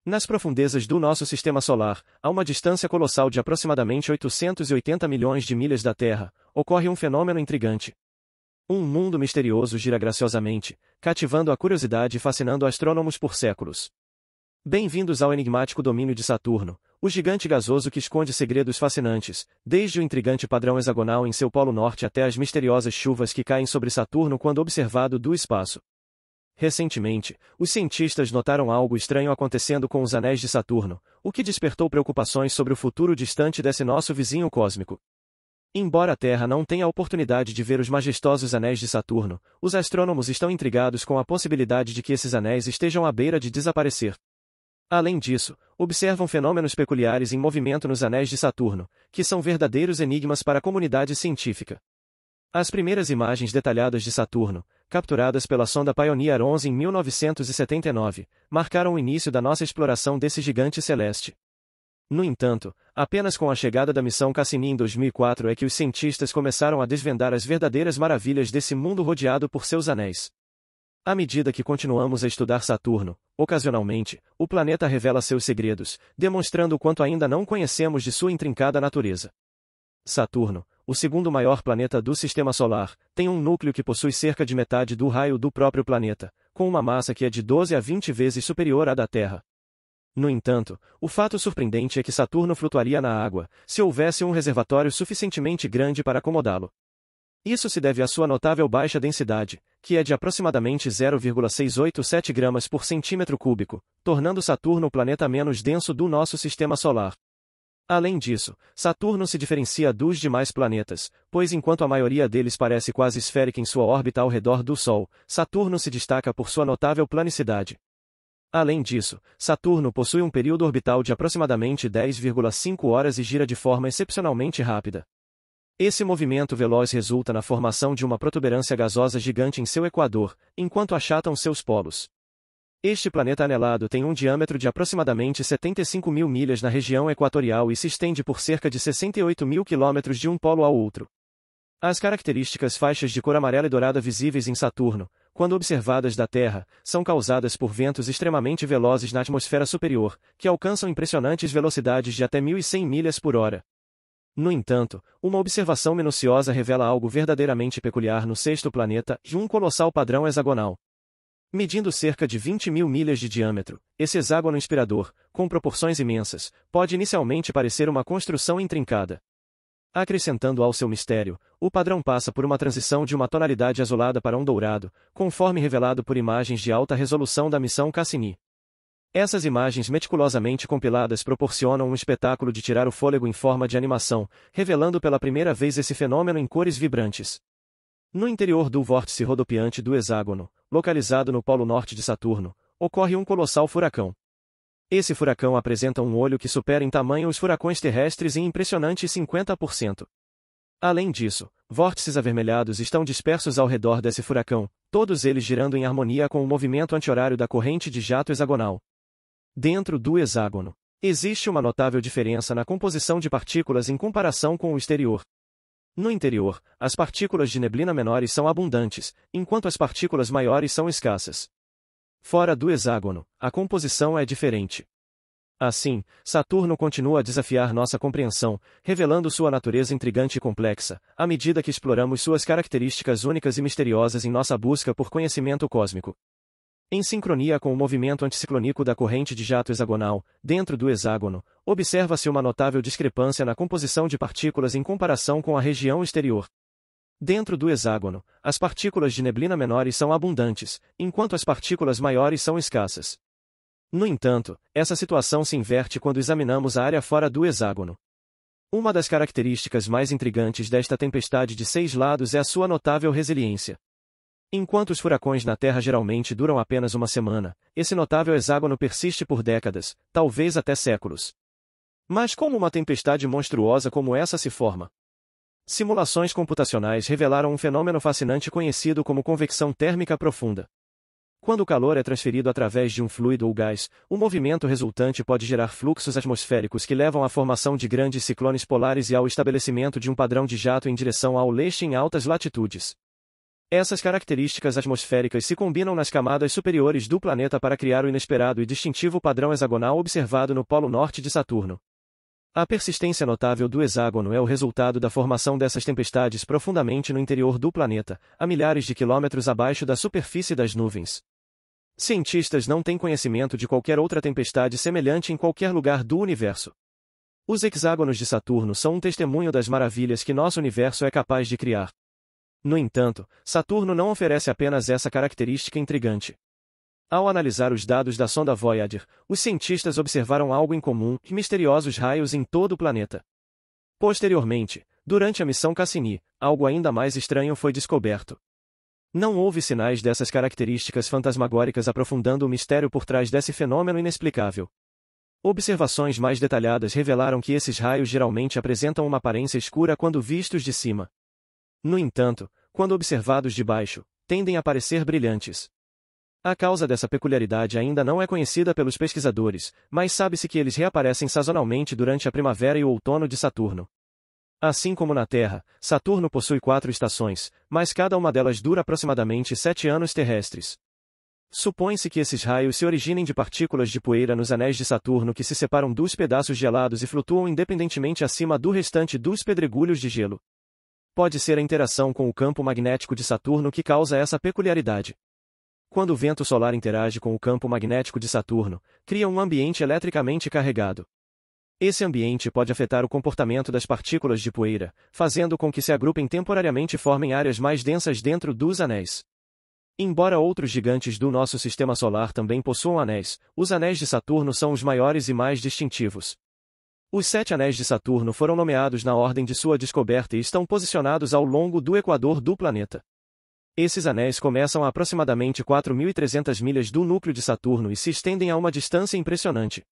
Nas profundezas do nosso sistema solar, a uma distância colossal de aproximadamente 880 milhões de milhas da Terra, ocorre um fenômeno intrigante. Um mundo misterioso gira graciosamente, cativando a curiosidade e fascinando astrônomos por séculos. Bem-vindos ao enigmático domínio de Saturno, o gigante gasoso que esconde segredos fascinantes, desde o intrigante padrão hexagonal em seu polo norte até as misteriosas chuvas que caem sobre Saturno quando observado do espaço. Recentemente, os cientistas notaram algo estranho acontecendo com os anéis de Saturno, o que despertou preocupações sobre o futuro distante desse nosso vizinho cósmico. Embora a Terra não tenha a oportunidade de ver os majestosos anéis de Saturno, os astrônomos estão intrigados com a possibilidade de que esses anéis estejam à beira de desaparecer. Além disso, observam fenômenos peculiares em movimento nos anéis de Saturno, que são verdadeiros enigmas para a comunidade científica. As primeiras imagens detalhadas de Saturno, capturadas pela sonda Pioneer 11 em 1979, marcaram o início da nossa exploração desse gigante celeste. No entanto, apenas com a chegada da missão Cassini em 2004 é que os cientistas começaram a desvendar as verdadeiras maravilhas desse mundo rodeado por seus anéis. À medida que continuamos a estudar Saturno, ocasionalmente, o planeta revela seus segredos, demonstrando o quanto ainda não conhecemos de sua intrincada natureza. Saturno, o segundo maior planeta do Sistema Solar, tem um núcleo que possui cerca de metade do raio do próprio planeta, com uma massa que é de 12 a 20 vezes superior à da Terra. No entanto, o fato surpreendente é que Saturno flutuaria na água, se houvesse um reservatório suficientemente grande para acomodá-lo. Isso se deve à sua notável baixa densidade, que é de aproximadamente 0,687 gramas por centímetro cúbico, tornando Saturno o planeta menos denso do nosso Sistema Solar. Além disso, Saturno se diferencia dos demais planetas, pois enquanto a maioria deles parece quase esférica em sua órbita ao redor do Sol, Saturno se destaca por sua notável planicidade. Além disso, Saturno possui um período orbital de aproximadamente 10,5 horas e gira de forma excepcionalmente rápida. Esse movimento veloz resulta na formação de uma protuberância gasosa gigante em seu equador, enquanto achatam seus polos. Este planeta anelado tem um diâmetro de aproximadamente 75 mil milhas na região equatorial e se estende por cerca de 68 mil quilômetros de um polo ao outro. As características faixas de cor amarela e dourada visíveis em Saturno, quando observadas da Terra, são causadas por ventos extremamente velozes na atmosfera superior, que alcançam impressionantes velocidades de até 1.100 milhas por hora. No entanto, uma observação minuciosa revela algo verdadeiramente peculiar no sexto planeta, de um colossal padrão hexagonal. Medindo cerca de 20 mil milhas de diâmetro, esse hexágono inspirador, com proporções imensas, pode inicialmente parecer uma construção intrincada. Acrescentando ao seu mistério, o padrão passa por uma transição de uma tonalidade azulada para um dourado, conforme revelado por imagens de alta resolução da missão Cassini. Essas imagens meticulosamente compiladas proporcionam um espetáculo de tirar o fôlego em forma de animação, revelando pela primeira vez esse fenômeno em cores vibrantes. No interior do vórtice rodopiante do hexágono, localizado no polo norte de Saturno, ocorre um colossal furacão. Esse furacão apresenta um olho que supera em tamanho os furacões terrestres em impressionante 50%. Além disso, vórtices avermelhados estão dispersos ao redor desse furacão, todos eles girando em harmonia com o movimento anti-horário da corrente de jato hexagonal. Dentro do hexágono, existe uma notável diferença na composição de partículas em comparação com o exterior. No interior, as partículas de neblina menores são abundantes, enquanto as partículas maiores são escassas. Fora do hexágono, a composição é diferente. Assim, Saturno continua a desafiar nossa compreensão, revelando sua natureza intrigante e complexa, à medida que exploramos suas características únicas e misteriosas em nossa busca por conhecimento cósmico. Em sincronia com o movimento anticiclônico da corrente de jato hexagonal, dentro do hexágono, observa-se uma notável discrepância na composição de partículas em comparação com a região exterior. Dentro do hexágono, as partículas de neblina menores são abundantes, enquanto as partículas maiores são escassas. No entanto, essa situação se inverte quando examinamos a área fora do hexágono. Uma das características mais intrigantes desta tempestade de 6 lados é a sua notável resiliência. Enquanto os furacões na Terra geralmente duram apenas uma semana, esse notável hexágono persiste por décadas, talvez até séculos. Mas como uma tempestade monstruosa como essa se forma? Simulações computacionais revelaram um fenômeno fascinante conhecido como convecção térmica profunda. Quando o calor é transferido através de um fluido ou gás, o movimento resultante pode gerar fluxos atmosféricos que levam à formação de grandes ciclones polares e ao estabelecimento de um padrão de jato em direção ao leste em altas latitudes. Essas características atmosféricas se combinam nas camadas superiores do planeta para criar o inesperado e distintivo padrão hexagonal observado no polo norte de Saturno. A persistência notável do hexágono é o resultado da formação dessas tempestades profundamente no interior do planeta, a milhares de quilômetros abaixo da superfície das nuvens. Cientistas não têm conhecimento de qualquer outra tempestade semelhante em qualquer lugar do universo. Os hexágonos de Saturno são um testemunho das maravilhas que nosso universo é capaz de criar. No entanto, Saturno não oferece apenas essa característica intrigante. Ao analisar os dados da sonda Voyager, os cientistas observaram algo incomum e misteriosos raios em todo o planeta. Posteriormente, durante a missão Cassini, algo ainda mais estranho foi descoberto. Não houve sinais dessas características fantasmagóricas aprofundando o mistério por trás desse fenômeno inexplicável. Observações mais detalhadas revelaram que esses raios geralmente apresentam uma aparência escura quando vistos de cima. No entanto, quando observados de baixo, tendem a parecer brilhantes. A causa dessa peculiaridade ainda não é conhecida pelos pesquisadores, mas sabe-se que eles reaparecem sazonalmente durante a primavera e o outono de Saturno. Assim como na Terra, Saturno possui 4 estações, mas cada uma delas dura aproximadamente 7 anos terrestres. Supõe-se que esses raios se originem de partículas de poeira nos anéis de Saturno que se separam dos pedaços gelados e flutuam independentemente acima do restante dos pedregulhos de gelo. Pode ser a interação com o campo magnético de Saturno que causa essa peculiaridade. Quando o vento solar interage com o campo magnético de Saturno, cria um ambiente eletricamente carregado. Esse ambiente pode afetar o comportamento das partículas de poeira, fazendo com que se agrupem temporariamente e formem áreas mais densas dentro dos anéis. Embora outros gigantes do nosso sistema solar também possuam anéis, os anéis de Saturno são os maiores e mais distintivos. Os 7 anéis de Saturno foram nomeados na ordem de sua descoberta e estão posicionados ao longo do equador do planeta. Esses anéis começam a aproximadamente 4.300 milhas do núcleo de Saturno e se estendem a uma distância impressionante.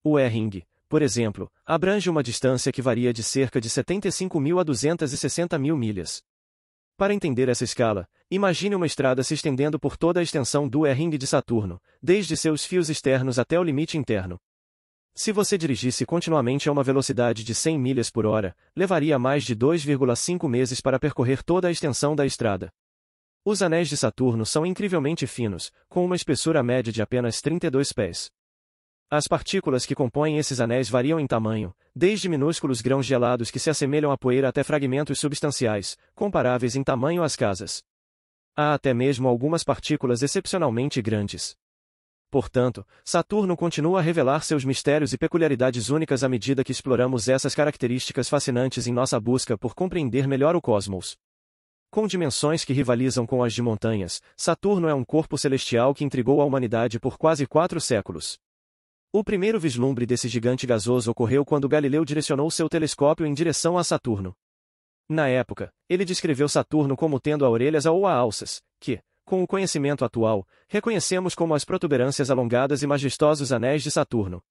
O E-ring, por exemplo, abrange uma distância que varia de cerca de 75.000 a 260.000 milhas. Para entender essa escala, imagine uma estrada se estendendo por toda a extensão do E-ring de Saturno, desde seus fios externos até o limite interno. Se você dirigisse continuamente a uma velocidade de 100 milhas por hora, levaria mais de 2,5 meses para percorrer toda a extensão da estrada. Os anéis de Saturno são incrivelmente finos, com uma espessura média de apenas 32 pés. As partículas que compõem esses anéis variam em tamanho, desde minúsculos grãos gelados que se assemelham à poeira até fragmentos substanciais, comparáveis em tamanho às casas. Há até mesmo algumas partículas excepcionalmente grandes. Portanto, Saturno continua a revelar seus mistérios e peculiaridades únicas à medida que exploramos essas características fascinantes em nossa busca por compreender melhor o cosmos. Com dimensões que rivalizam com as de montanhas, Saturno é um corpo celestial que intrigou a humanidade por quase 4 séculos. O primeiro vislumbre desse gigante gasoso ocorreu quando Galileu direcionou seu telescópio em direção a Saturno. Na época, ele descreveu Saturno como tendo a orelhas ou a alças, que, com o conhecimento atual, reconhecemos como as protuberâncias alongadas e majestosos anéis de Saturno.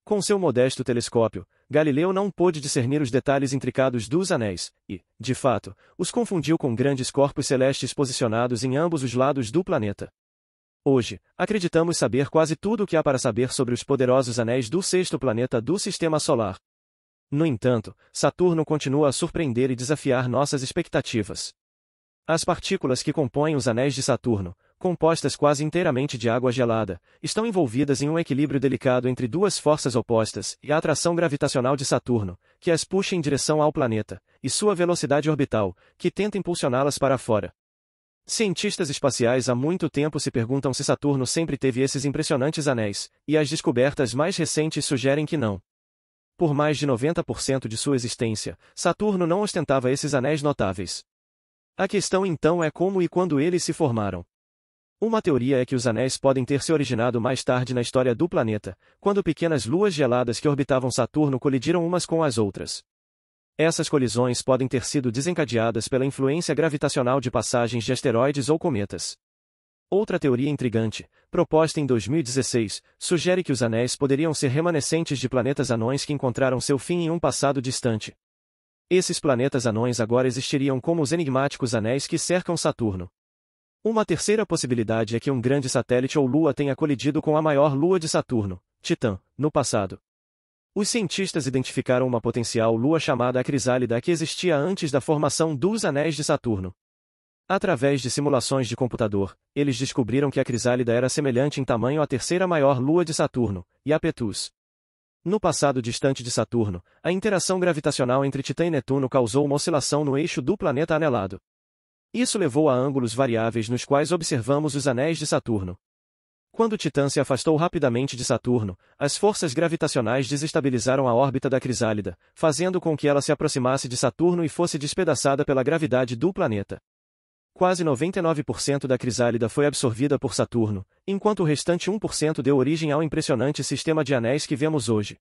Com seu modesto telescópio, Galileu não pôde discernir os detalhes intricados dos anéis, e, de fato, os confundiu com grandes corpos celestes posicionados em ambos os lados do planeta. Hoje, acreditamos saber quase tudo o que há para saber sobre os poderosos anéis do sexto planeta do Sistema Solar. No entanto, Saturno continua a surpreender e desafiar nossas expectativas. As partículas que compõem os anéis de Saturno, compostas quase inteiramente de água gelada, estão envolvidas em um equilíbrio delicado entre duas forças opostas e a atração gravitacional de Saturno, que as puxa em direção ao planeta, e sua velocidade orbital, que tenta impulsioná-las para fora. Cientistas espaciais há muito tempo se perguntam se Saturno sempre teve esses impressionantes anéis, e as descobertas mais recentes sugerem que não. Por mais de 90% de sua existência, Saturno não ostentava esses anéis notáveis. A questão então é como e quando eles se formaram. Uma teoria é que os anéis podem ter se originado mais tarde na história do planeta, quando pequenas luas geladas que orbitavam Saturno colidiram umas com as outras. Essas colisões podem ter sido desencadeadas pela influência gravitacional de passagens de asteroides ou cometas. Outra teoria intrigante, proposta em 2016, sugere que os anéis poderiam ser remanescentes de planetas anões que encontraram seu fim em um passado distante. Esses planetas anões agora existiriam como os enigmáticos anéis que cercam Saturno. Uma terceira possibilidade é que um grande satélite ou lua tenha colidido com a maior lua de Saturno, Titã, no passado. Os cientistas identificaram uma potencial lua chamada Crisálida que existia antes da formação dos anéis de Saturno. Através de simulações de computador, eles descobriram que a crisálida era semelhante em tamanho à terceira maior lua de Saturno, Iapetus. No passado distante de Saturno, a interação gravitacional entre Titã e Netuno causou uma oscilação no eixo do planeta anelado. Isso levou a ângulos variáveis nos quais observamos os anéis de Saturno. Quando Titã se afastou rapidamente de Saturno, as forças gravitacionais desestabilizaram a órbita da crisálida, fazendo com que ela se aproximasse de Saturno e fosse despedaçada pela gravidade do planeta. Quase 99% da crisálida foi absorvida por Saturno, enquanto o restante 1% deu origem ao impressionante sistema de anéis que vemos hoje.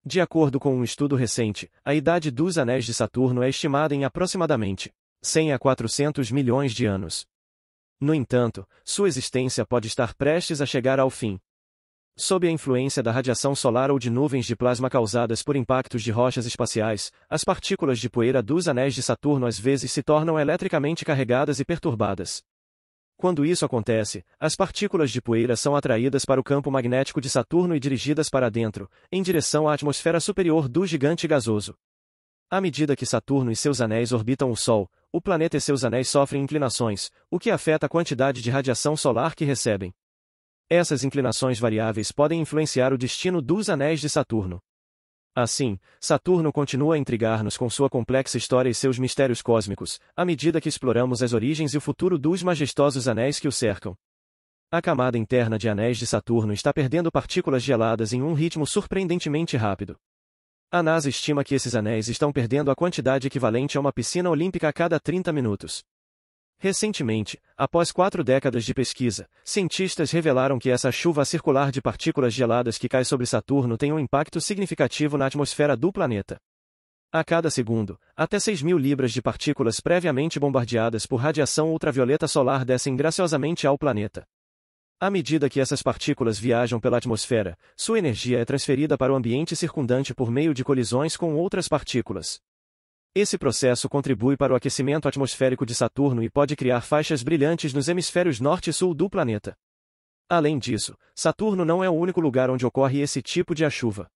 De acordo com um estudo recente, a idade dos anéis de Saturno é estimada em aproximadamente 100 a 400 milhões de anos. No entanto, sua existência pode estar prestes a chegar ao fim. Sob a influência da radiação solar ou de nuvens de plasma causadas por impactos de rochas espaciais, as partículas de poeira dos anéis de Saturno às vezes se tornam eletricamente carregadas e perturbadas. Quando isso acontece, as partículas de poeira são atraídas para o campo magnético de Saturno e dirigidas para dentro, em direção à atmosfera superior do gigante gasoso. À medida que Saturno e seus anéis orbitam o Sol, o planeta e seus anéis sofrem inclinações, o que afeta a quantidade de radiação solar que recebem. Essas inclinações variáveis podem influenciar o destino dos anéis de Saturno. Assim, Saturno continua a intrigar-nos com sua complexa história e seus mistérios cósmicos, à medida que exploramos as origens e o futuro dos majestosos anéis que o cercam. A camada interna de anéis de Saturno está perdendo partículas geladas em um ritmo surpreendentemente rápido. A NASA estima que esses anéis estão perdendo a quantidade equivalente a uma piscina olímpica a cada 30 minutos. Recentemente, após 4 décadas de pesquisa, cientistas revelaram que essa chuva circular de partículas geladas que cai sobre Saturno tem um impacto significativo na atmosfera do planeta. A cada segundo, até 6.000 libras de partículas previamente bombardeadas por radiação ultravioleta solar descem graciosamente ao planeta. À medida que essas partículas viajam pela atmosfera, sua energia é transferida para o ambiente circundante por meio de colisões com outras partículas. Esse processo contribui para o aquecimento atmosférico de Saturno e pode criar faixas brilhantes nos hemisférios norte e sul do planeta. Além disso, Saturno não é o único lugar onde ocorre esse tipo de chuva.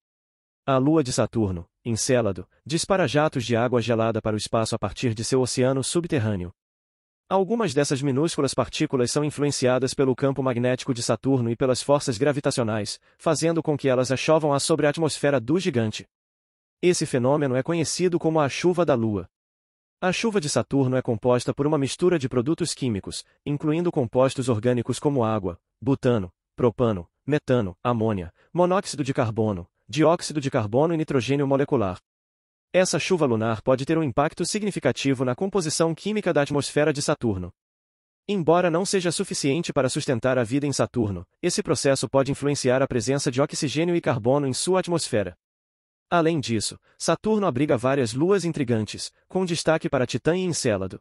A Lua de Saturno, Encélado, dispara jatos de água gelada para o espaço a partir de seu oceano subterrâneo. Algumas dessas minúsculas partículas são influenciadas pelo campo magnético de Saturno e pelas forças gravitacionais, fazendo com que elas chovam sobre a atmosfera do gigante. Esse fenômeno é conhecido como a chuva da Lua. A chuva de Saturno é composta por uma mistura de produtos químicos, incluindo compostos orgânicos como água, butano, propano, metano, amônia, monóxido de carbono, dióxido de carbono e nitrogênio molecular. Essa chuva lunar pode ter um impacto significativo na composição química da atmosfera de Saturno. Embora não seja suficiente para sustentar a vida em Saturno, esse processo pode influenciar a presença de oxigênio e carbono em sua atmosfera. Além disso, Saturno abriga várias luas intrigantes, com destaque para Titã e Encélado.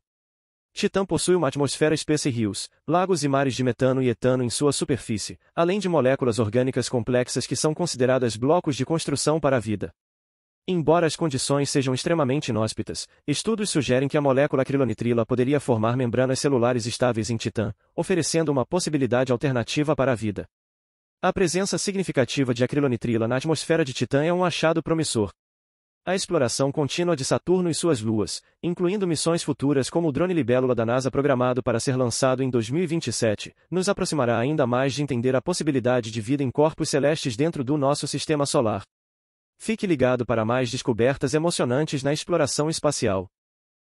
Titã possui uma atmosfera espessa e rios, lagos e mares de metano e etano em sua superfície, além de moléculas orgânicas complexas que são consideradas blocos de construção para a vida. Embora as condições sejam extremamente inóspitas, estudos sugerem que a molécula acrilonitrila poderia formar membranas celulares estáveis em Titã, oferecendo uma possibilidade alternativa para a vida. A presença significativa de acrilonitrila na atmosfera de Titã é um achado promissor. A exploração contínua de Saturno e suas luas, incluindo missões futuras como o drone Libélula da NASA programado para ser lançado em 2027, nos aproximará ainda mais de entender a possibilidade de vida em corpos celestes dentro do nosso sistema solar. Fique ligado para mais descobertas emocionantes na exploração espacial.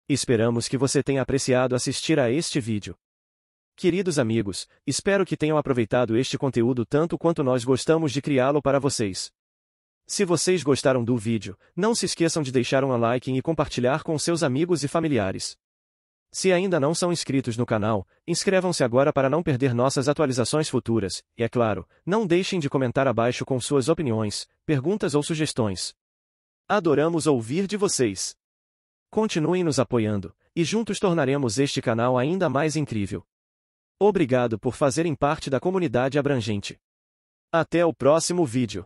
Esperamos que você tenha apreciado assistir a este vídeo. Queridos amigos, espero que tenham aproveitado este conteúdo tanto quanto nós gostamos de criá-lo para vocês. Se vocês gostaram do vídeo, não se esqueçam de deixar um like e compartilhar com seus amigos e familiares. Se ainda não são inscritos no canal, inscrevam-se agora para não perder nossas atualizações futuras, e é claro, não deixem de comentar abaixo com suas opiniões, perguntas ou sugestões. Adoramos ouvir de vocês. Continuem nos apoiando, e juntos tornaremos este canal ainda mais incrível. Obrigado por fazerem parte da comunidade abrangente. Até o próximo vídeo.